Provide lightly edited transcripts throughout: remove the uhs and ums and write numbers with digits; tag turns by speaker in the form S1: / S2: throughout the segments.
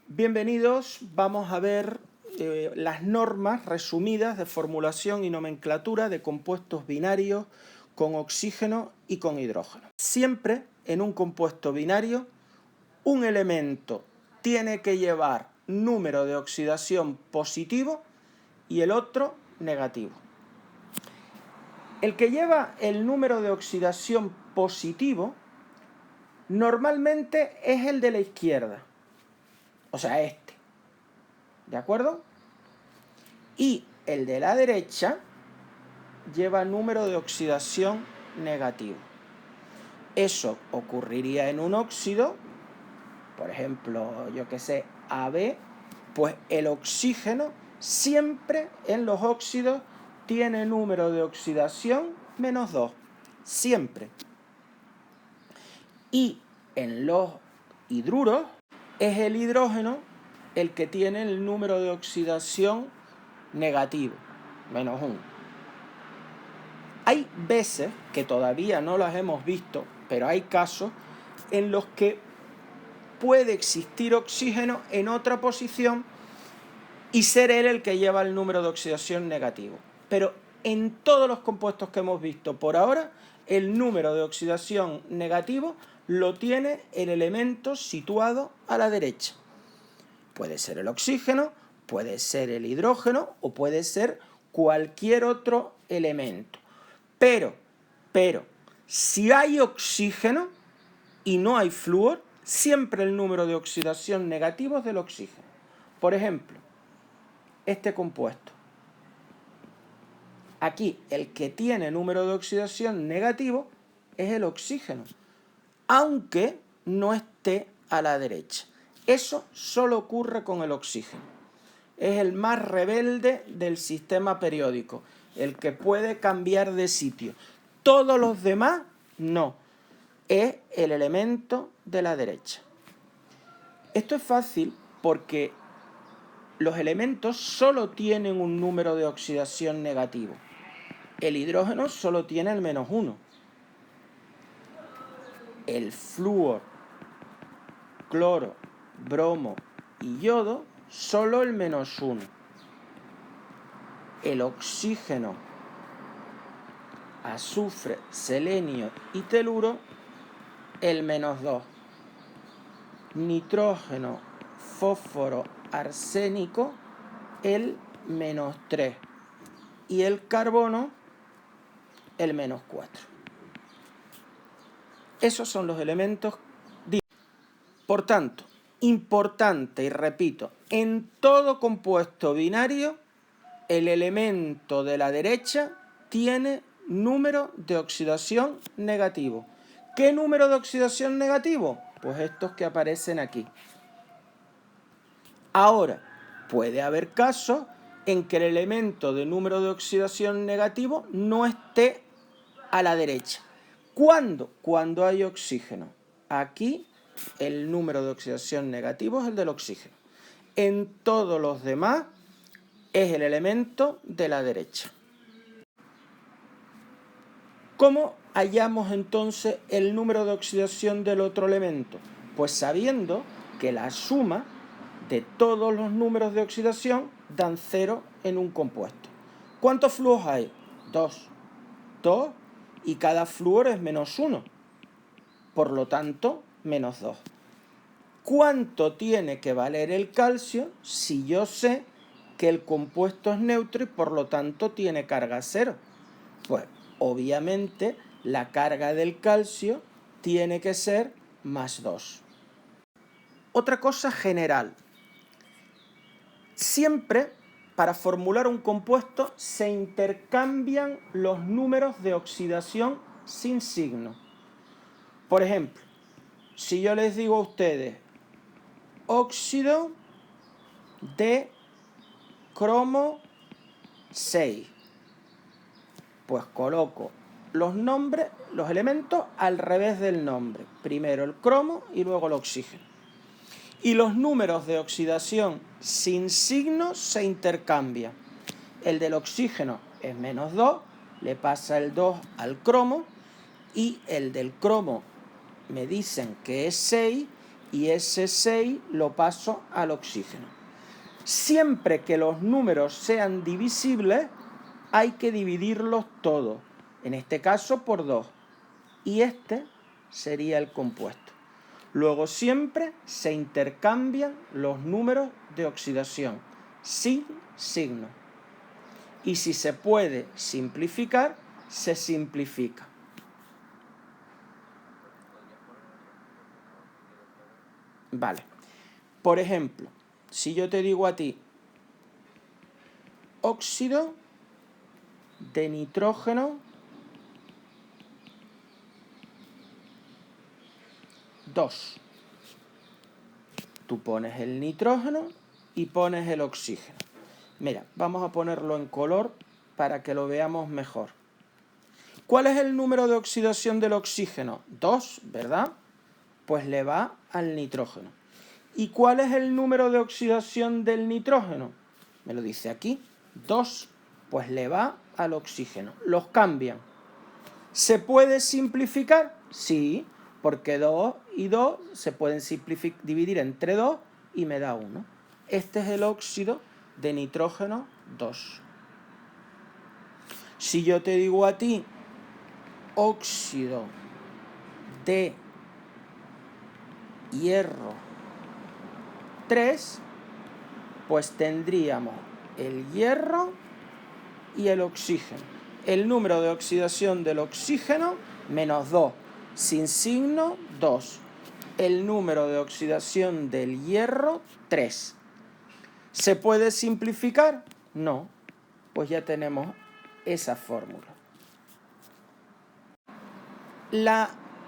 S1: Bienvenidos, vamos a ver las normas resumidas de formulación y nomenclatura de compuestos binarios con oxígeno y con hidrógeno. Siempre en un compuesto binario, un elemento tiene que llevar número de oxidación positivo y el otro negativo. El que lleva el número de oxidación positivo normalmente es el de la izquierda, o sea, este. ¿De acuerdo? Y el de la derecha lleva número de oxidación negativo. Eso ocurriría en un óxido, por ejemplo, yo que sé, AB, pues el oxígeno siempre en los óxidos tiene número de oxidación -2, siempre. Y en los hidruros es el hidrógeno el que tiene el número de oxidación negativo, -1. Hay veces, que todavía no las hemos visto, pero hay casos en los que puede existir oxígeno en otra posición y ser él el que lleva el número de oxidación negativo. Pero en todos los compuestos que hemos visto por ahora, el número de oxidación negativo lo tiene el elemento situado a la derecha. Puede ser el oxígeno, puede ser el hidrógeno o puede ser cualquier otro elemento. Pero, si hay oxígeno y no hay flúor, siempre el número de oxidación negativo es del oxígeno. Por ejemplo, este compuesto. Aquí el que tiene número de oxidación negativo es el oxígeno, aunque no esté a la derecha. Eso solo ocurre con el oxígeno. Es el más rebelde del sistema periódico, el que puede cambiar de sitio. Todos los demás no. Es el elemento de la derecha. Esto es fácil porque los elementos solo tienen un número de oxidación negativo. El hidrógeno solo tiene el -1. El flúor, cloro, bromo y yodo, solo el -1. El oxígeno, azufre, selenio y teluro, el -2. Nitrógeno, fósforo, arsénico, el -3. Y el carbono, el -4. Esos son los elementos. Por tanto, importante, y repito, en todo compuesto binario, el elemento de la derecha tiene número de oxidación negativo. ¿Qué número de oxidación negativo? Pues estos que aparecen aquí. Ahora, puede haber casos en que el elemento de número de oxidación negativo no esté a la derecha. ¿Cuándo? Cuando hay oxígeno. Aquí el número de oxidación negativo es el del oxígeno. En todos los demás es el elemento de la derecha. ¿Cómo hallamos entonces el número de oxidación del otro elemento? Pues sabiendo que la suma de todos los números de oxidación dan 0 en un compuesto. ¿Cuántos flúors hay? 2. 2 y cada flúor es -1. Por lo tanto, -2. ¿Cuánto tiene que valer el calcio si yo sé que el compuesto es neutro y por lo tanto tiene carga 0? Pues obviamente la carga del calcio tiene que ser +2. Otra cosa general. Siempre para formular un compuesto se intercambian los números de oxidación sin signo. Por ejemplo, si yo les digo a ustedes óxido de cromo 6, pues coloco los nombres, los elementos al revés del nombre. Primero el cromo y luego el oxígeno. Y los números de oxidación sin signo se intercambian. El del oxígeno es -2, le pasa el 2 al cromo, y el del cromo me dicen que es 6 y ese 6 lo paso al oxígeno. Siempre que los números sean divisibles, hay que dividirlos todos, en este caso por 2, y este sería el compuesto. Luego siempre se intercambian los números de oxidación, sin signo. Y si se puede simplificar, se simplifica. Vale. Por ejemplo, si yo te digo a ti óxido de nitrógeno 2. Tú pones el nitrógeno y pones el oxígeno. Mira, vamos a ponerlo en color para que lo veamos mejor. ¿Cuál es el número de oxidación del oxígeno? 2, ¿verdad? Pues le va al nitrógeno. ¿Y cuál es el número de oxidación del nitrógeno? Me lo dice aquí, 2, pues le va al oxígeno. Los cambian. ¿Se puede simplificar? Sí, porque 2 y 2 se pueden dividir entre 2 y me da 1. Este es el óxido de nitrógeno 2. Si yo te digo a ti óxido de hierro 3, pues tendríamos el hierro y el oxígeno. El número de oxidación del oxígeno, menos 2. Sin signo, 2. El número de oxidación del hierro, 3. ¿Se puede simplificar? No. Pues ya tenemos esa fórmula.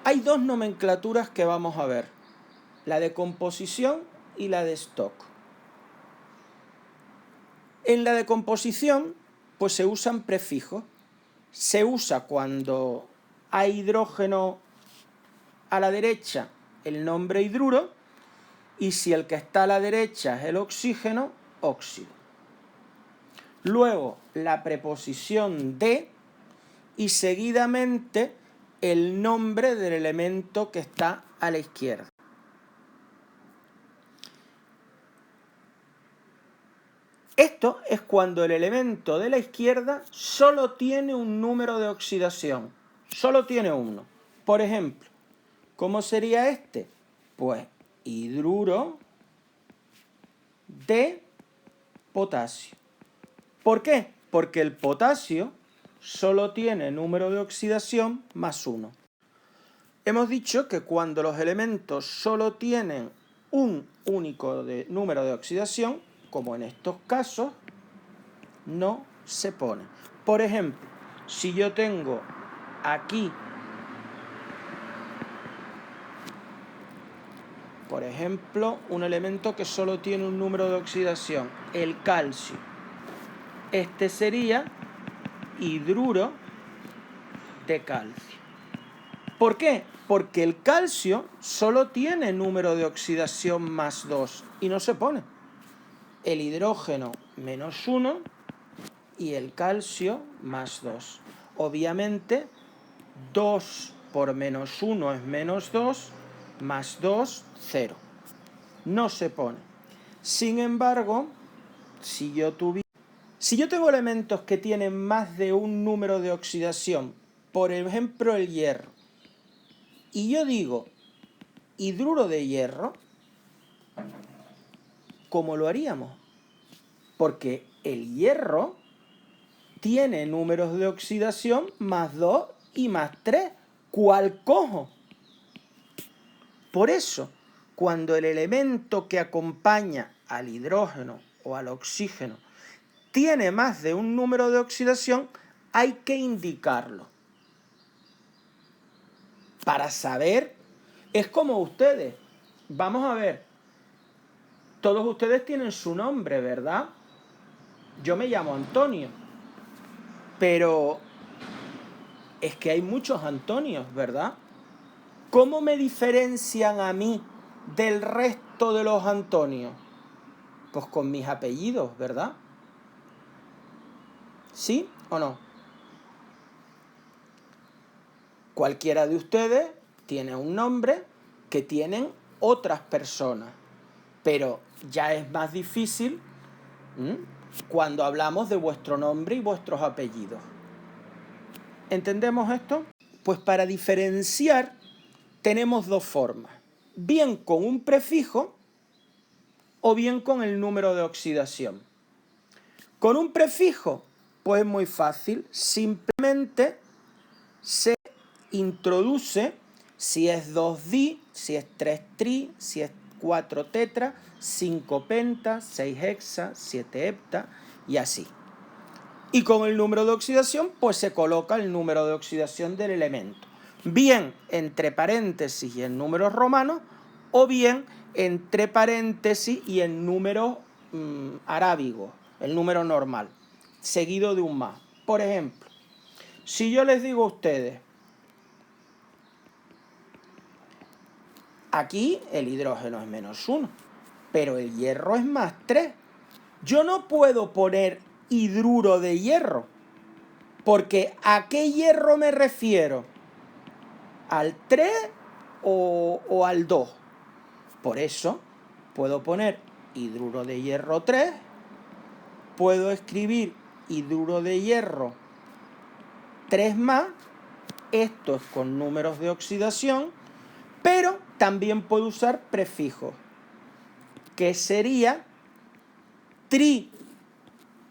S1: Hay dos nomenclaturas que vamos a ver. La de composición y la de stock. En la de composición, pues se usan prefijos. Se usa cuando hay hidrógeno a la derecha, el nombre hidruro, y si el que está a la derecha es el oxígeno, óxido. Luego, la preposición de y seguidamente el nombre del elemento que está a la izquierda. Esto es cuando el elemento de la izquierda solo tiene un número de oxidación. Solo tiene uno. Por ejemplo, ¿cómo sería este? Pues hidruro de potasio. ¿Por qué? Porque el potasio solo tiene número de oxidación más 1. Hemos dicho que cuando los elementos solo tienen un único número de oxidación, como en estos casos, no se pone. Por ejemplo, si yo tengo aquí, por ejemplo, un elemento que solo tiene un número de oxidación, el calcio. Este sería hidruro de calcio. ¿Por qué? Porque el calcio solo tiene número de oxidación más 2 y no se pone. El hidrógeno menos 1 y el calcio más 2. Obviamente, 2 por menos 1 es menos 2, más 2, 0. No se pone. Sin embargo, si yo tengo elementos que tienen más de un número de oxidación, por ejemplo el hierro, y yo digo hidruro de hierro, ¿cómo lo haríamos? Porque el hierro tiene números de oxidación más 2 y más 3. ¿Cuál cojo? Por eso, cuando el elemento que acompaña al hidrógeno o al oxígeno tiene más de un número de oxidación, hay que indicarlo. Para saber, es como ustedes. Vamos a ver, todos ustedes tienen su nombre, ¿verdad? Yo me llamo Antonio, pero es que hay muchos Antonios, ¿verdad? ¿Cómo me diferencian a mí del resto de los Antonios? Pues con mis apellidos, ¿verdad? ¿Sí o no? Cualquiera de ustedes tiene un nombre que tienen otras personas, pero ya es más difícil cuando hablamos de vuestro nombre y vuestros apellidos. ¿Entendemos esto? Pues para diferenciar tenemos dos formas, bien con un prefijo o bien con el número de oxidación. Con un prefijo, pues es muy fácil, simplemente se introduce si es 2-di, si es 3-tri, si es 4-tetra, 5-penta, 6-hexa, 7-hepta y así. Y con el número de oxidación, pues se coloca el número de oxidación del elemento. Bien entre paréntesis y en números romanos, o bien entre paréntesis y en números arábigos, el número normal, seguido de un más. Por ejemplo, si yo les digo a ustedes, aquí el hidrógeno es -1, pero el hierro es +3. Yo no puedo poner hidruro de hierro, porque ¿a qué hierro me refiero? ¿Al 3 o al 2? Por eso puedo poner hidruro de hierro 3, puedo escribir hidruro de hierro 3+, esto es con números de oxidación, pero también puedo usar prefijos, que sería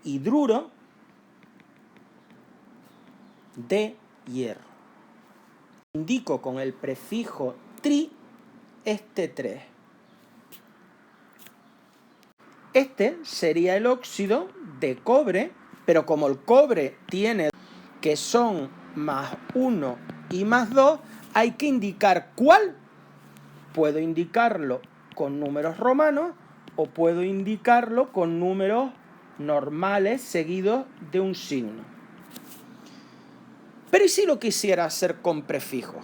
S1: trihidruro de hierro. Indico con el prefijo tri este 3. Este sería el óxido de cobre, pero como el cobre tiene que son +1 y +2, hay que indicar cuál. Puedo indicarlo con números romanos o puedo indicarlo con números normales seguidos de un signo. Pero ¿y si lo quisiera hacer con prefijos?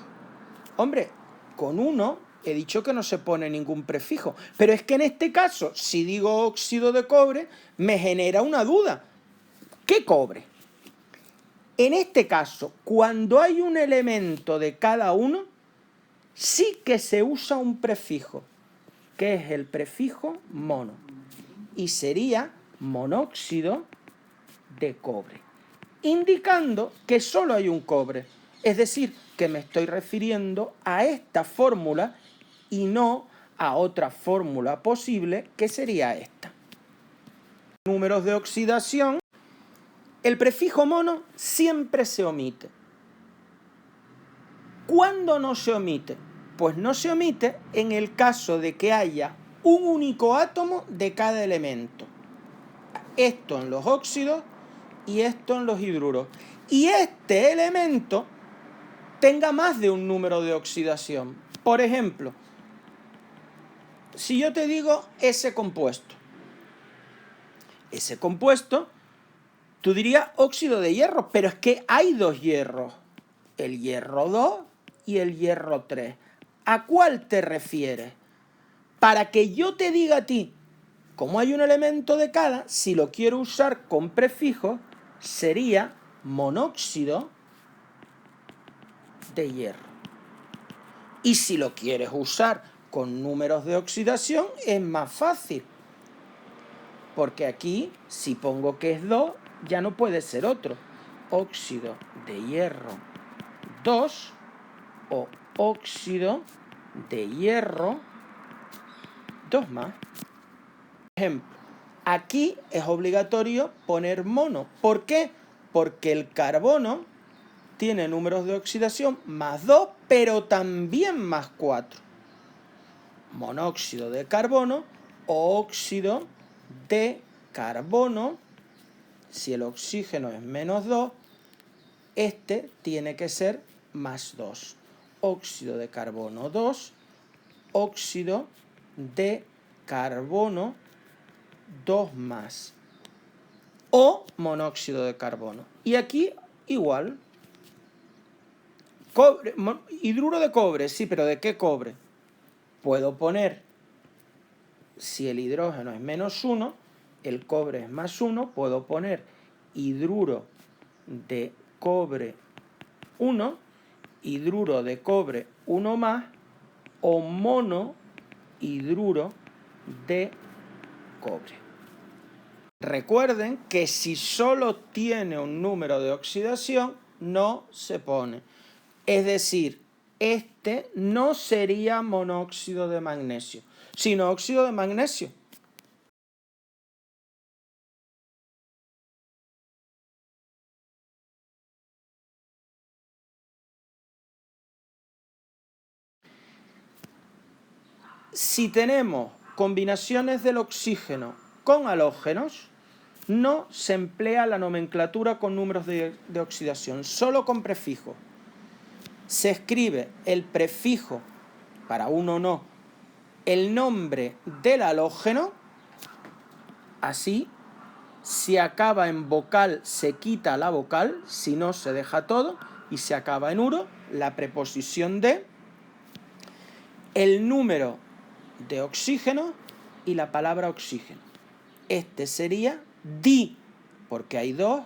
S1: Hombre, con 1 he dicho que no se pone ningún prefijo, pero es que en este caso, si digo óxido de cobre, me genera una duda. ¿Qué cobre? En este caso, cuando hay un elemento de cada uno, sí que se usa un prefijo, que es el prefijo mono, y sería monóxido de cobre, indicando que solo hay un cobre, es decir, que me estoy refiriendo a esta fórmula y no a otra fórmula posible que sería esta. Números de oxidación, el prefijo mono siempre se omite. ¿Cuándo no se omite? Pues no se omite en el caso de que haya un único átomo de cada elemento. Esto en los óxidos y esto en los hidruros. Y este elemento tenga más de un número de oxidación. Por ejemplo, si yo te digo ese compuesto, tú dirías óxido de hierro, pero es que hay dos hierros, el hierro 2 y el hierro 3. ¿A cuál te refieres? Para que yo te diga a ti, como hay un elemento de cada, si lo quiero usar con prefijo, sería monóxido de hierro. Y si lo quieres usar con números de oxidación, es más fácil. Porque aquí, si pongo que es 2, ya no puede ser otro. Óxido de hierro 2 o óxido de hierro 2+. Por ejemplo, aquí es obligatorio poner mono. ¿Por qué? Porque el carbono tiene números de oxidación +2, pero también +4. Monóxido de carbono o óxido de carbono, si el oxígeno es -2, este tiene que ser +2. Óxido de carbono 2, óxido de carbono 2+. O monóxido de carbono. Y aquí igual. Cobre, hidruro de cobre, sí, pero ¿de qué cobre? Puedo poner, si el hidrógeno es -1, el cobre es +1, puedo poner hidruro de cobre 1, hidruro de cobre 1+, o mono hidruro de cobre. Recuerden que si solo tiene un número de oxidación, no se pone. Es decir, este no sería monóxido de magnesio, sino óxido de magnesio. Si tenemos combinaciones del oxígeno con halógenos, no se emplea la nomenclatura con números de oxidación, solo con prefijos. Se escribe el prefijo, para uno no, el nombre del halógeno, así, si acaba en vocal se quita la vocal, si no se deja todo, y se acaba en uro, la preposición de, el número de oxígeno y la palabra oxígeno. Este sería di, porque hay dos,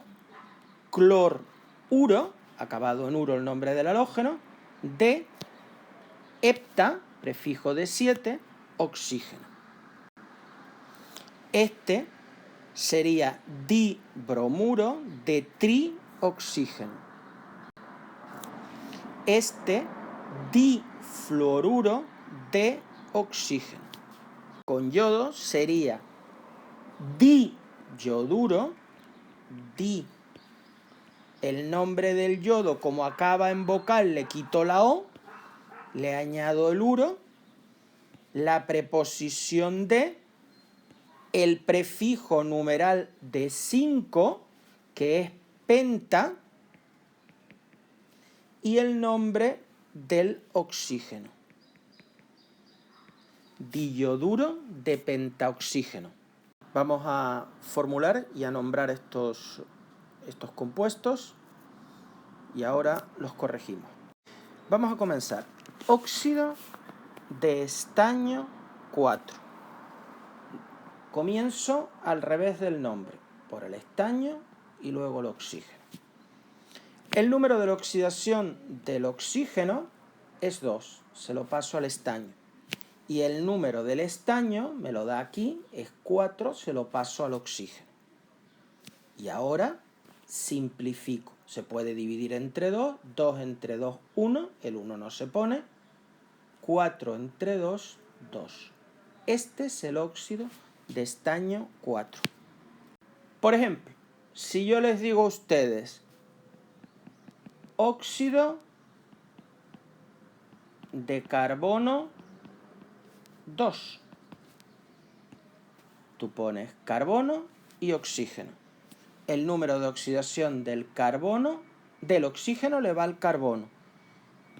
S1: cloruro, acabado en uro el nombre del halógeno, de hepta, prefijo de 7, oxígeno. Este sería dibromuro de trioxígeno. Este difluoruro de oxígeno. Con yodo sería diyoduro, el nombre del yodo, como acaba en vocal, le quito la O, le añado el uro, la preposición de, el prefijo numeral de 5, que es penta, y el nombre del oxígeno. Diyoduro de pentaoxígeno. Vamos a formular y a nombrar estos compuestos y ahora los corregimos. Vamos a comenzar. Óxido de estaño 4. Comienzo al revés del nombre, por el estaño y luego el oxígeno. El número de la oxidación del oxígeno es 2, se lo paso al estaño. Y el número del estaño, me lo da aquí, es 4, se lo paso al oxígeno. Y ahora simplifico. Se puede dividir entre 2, 2 entre 2, 1, el 1 no se pone, 4 entre 2, 2. Este es el óxido de estaño 4. Por ejemplo, si yo les digo a ustedes óxido de carbono 2, tú pones carbono y oxígeno. El número de oxidación del carbono, del oxígeno le va al carbono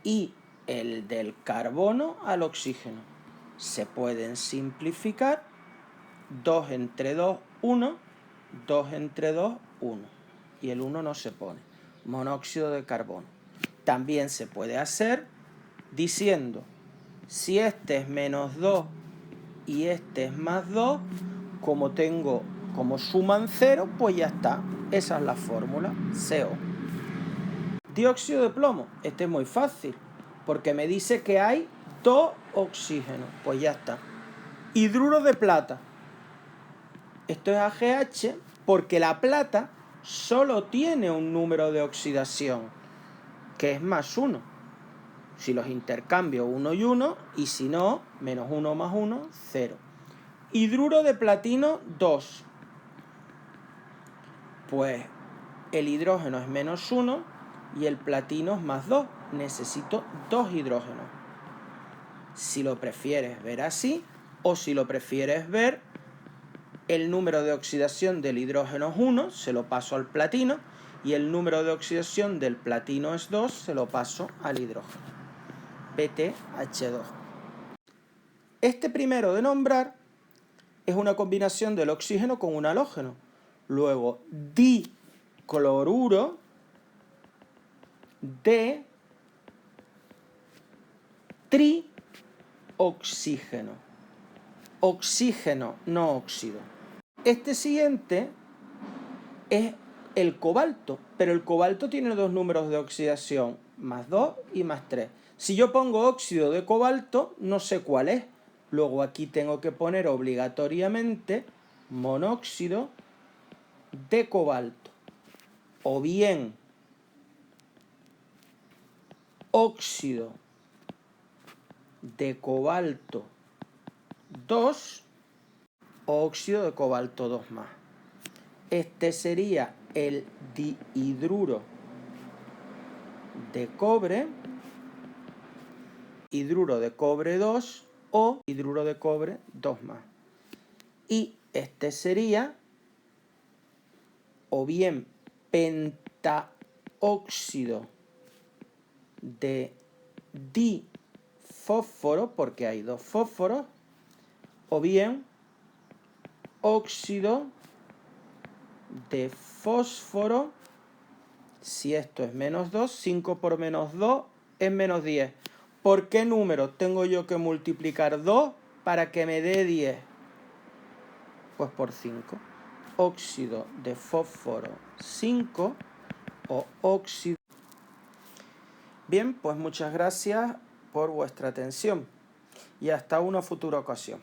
S1: y el del carbono al oxígeno. Se pueden simplificar, 2 entre 2, 1, 2 entre 2, 1. Y el 1 no se pone. Monóxido de carbono. También se puede hacer diciendo, si este es menos 2 y este es más 2, como suman 0, pues ya está. Esa es la fórmula, CO. Dióxido de plomo. Este es muy fácil, porque me dice que hay 2 oxígenos. Pues ya está. Hidruro de plata. Esto es AgH porque la plata solo tiene un número de oxidación, que es más 1. Si los intercambio 1 y 1, y si no, menos 1 más 1, 0. Hidruro de platino 2. Pues el hidrógeno es menos 1 y el platino es más 2. Necesito 2 hidrógenos. Si lo prefieres ver así, o si lo prefieres ver, el número de oxidación del hidrógeno es 1, se lo paso al platino, y el número de oxidación del platino es 2, se lo paso al hidrógeno. PtH2. Este primero de nombrar es una combinación del oxígeno con un halógeno. Luego, dicloruro de trioxígeno. Oxígeno, no óxido. Este siguiente es el cobalto, pero el cobalto tiene 2 números de oxidación, más 2 y más 3. Si yo pongo óxido de cobalto, no sé cuál es, Luego aquí tengo que poner obligatoriamente monóxido de cobalto, o bien óxido de cobalto 2 o óxido de cobalto 2 más. Este sería el dihidruro de cobre, hidruro de cobre 2 o hidruro de cobre 2 más. Y este sería o bien pentaóxido de difósforo, porque hay 2 fósforos, o bien óxido de fósforo, si esto es menos 2, 5 por menos 2 es menos 10. ¿Por qué número tengo yo que multiplicar 2 para que me dé 10? Pues por 5. Óxido de fósforo 5 o óxido. Bien, pues muchas gracias por vuestra atención y hasta una futura ocasión.